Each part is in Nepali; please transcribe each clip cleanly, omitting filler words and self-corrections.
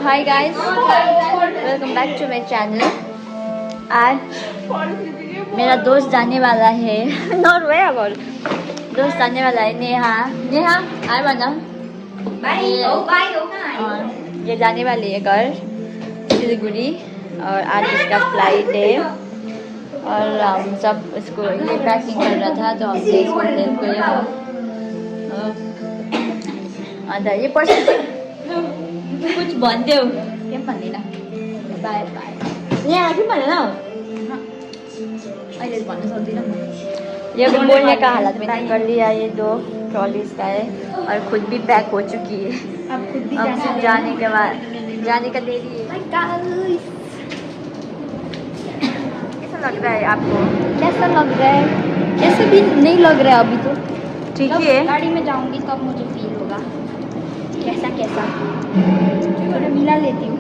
Hi guys, welcome back to my channel. आज मेरा दोस्त जाने वाला है नॉर्वे। अब दोस्त जाने वाला है नेहा। नेहा आए बना ये जाने वाली है घर सिलीगुड़ी और आज इसका फ्लाइट है और हम सब इसको ये पैकिंग कर रहा था तो हमने इसको हेल्प किया। अन्त ये पर्सन कुछ भनिदेऊ के भन्दिनँ बाई बाई यहाँ के भनेन अहिले भन्न सक्दिनँ म। ये भी बोलने का हालत में पैक कर लिया ये 2 ट्रॉलीज का है और खुद भी पैक हो चुकी है। अब सिर्फ जाने के बाद जाने का देरी है। कैसा लग रहा है आपको? कैसा लग रहा है? ऐसे भी नहीं लग रहा है अभी तो ठीक ही है। गाड़ी में जाऊंगी तब मुझे फील होगा कैसा कैसा। थोड़ा मिला लेती हूँ।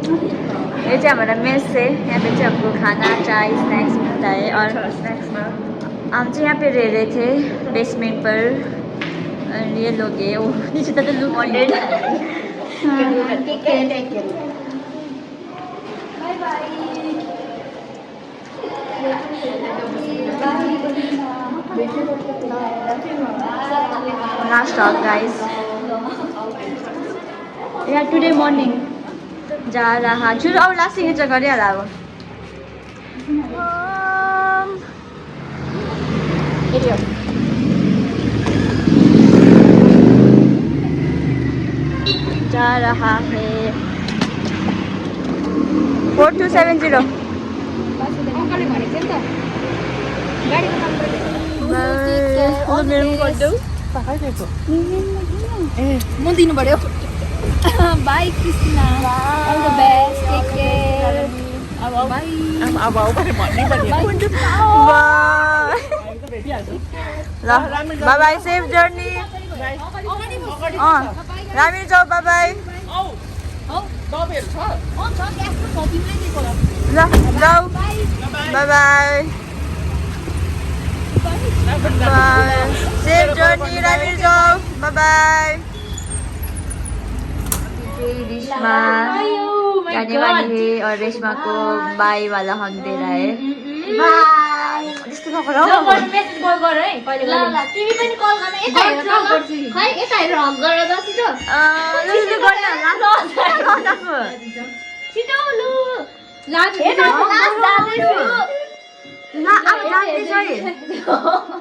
ये जो हमारा मेस है यहाँ पे जो हमको खाना चाय स्नैक्स मिलता है और स्नैक्स में हम जो यहाँ पे रह रहे थे बेसमेंट पर और ये लोग है वो नीचे तक look order. Last talk guys. Yeah, today morning जा रहा छु अब लास्ट सिग्नेचर गरिहाल्ला अब। जा रहा है 4270 म दिनु पर्यो। Bye Christina. All the best. Take care. Bye. Bye bye. Safe journey. Rami जाऊ bye bye. जाऊ bye bye. Bye. Safe journey Rami जाऊ bye bye. रेशमा जाने वाली है और रेशमा को बाय वाला हक दे रहा है। बाय त्यस्तो नगर मेसेज कल गर है कहिले ल ल तिमी पनि कल गर्न यता हेरेर कल गर्छु खै यता हेरेर हक गरेर बस्छु त लु गर्न ल छिटो लु लाज जान्दै छु ल अब जान्दै छ है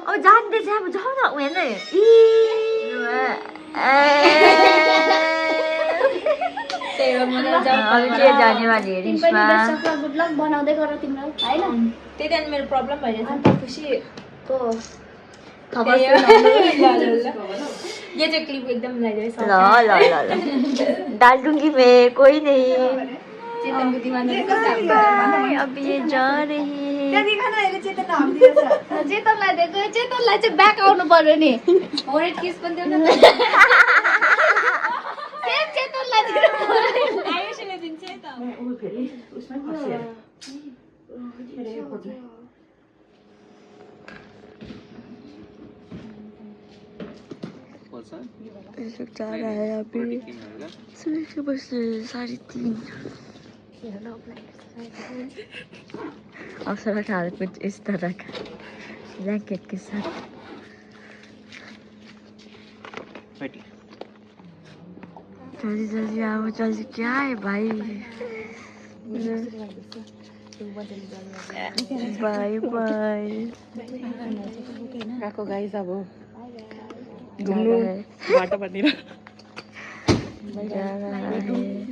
अब जान्दै छ अब जाऊ न उयो नै जाने वाली है रिश्मा। गुड लक बनाउँदै गर तिम्रो हैन त्यही त मेरो प्रब्लम भइरहेछ नि त खुशीको खबर ल ये जो क्लिप एकदम लगाइदिए ल ल ल डाल दूंगी मैं कोई नहीं। चेतन को दीवाना अब ये जा रही है क्या दिखाना है चेतन नाम दिया छ चेतनलाई देखो चेतनलाई चाहिँ ब्याक आउनु पर्यो नि ओरेट किस पनि देऊ न सेम चेतनलाई दिनु पर्यो आयुषले दिन्छ है त उ फेरि उसमै फस्यो जा रहा है अभी सुबह के बस 3:30। अवसर का कुछ इस तरह का जैकेट के साथ जल्दी जल्दी आओ जल्दी क्या है भाई। बाय बाय राखो गाइस अब घुम्नु बाटो बनिरा जा रहा है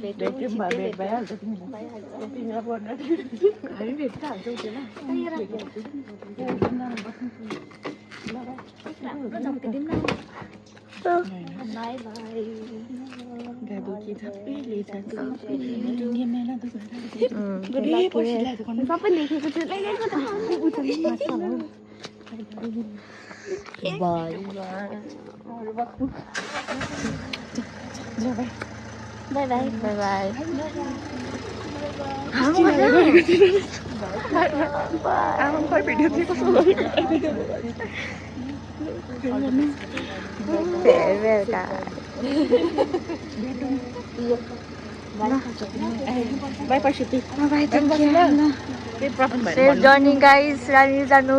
बेटे भेट भइहाल्छ तिमीलाई पर्न हामी भेट त हाल्छौ त्यो बाय बाय गाबु की थप्पीले जान्छ दुनिया मेला त गुड लक सबै लेखेको छु लेखेको त बाय बाय और बक्कु बाय बाय बाय बाय हम खै भिडियो चाहिँ कस्तो फेयरवेल का बाई पर्सिति बाई सेफ जर्नी गाइस रानी जानु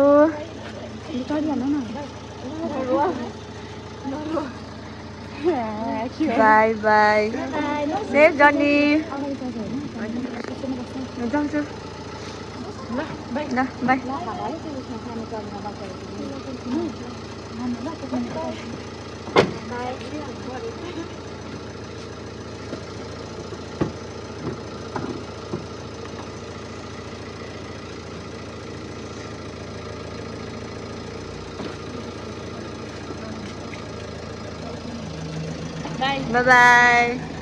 बाई बाई सेफ जर्नी जाऊ जाऊ ल बाई Bye bye.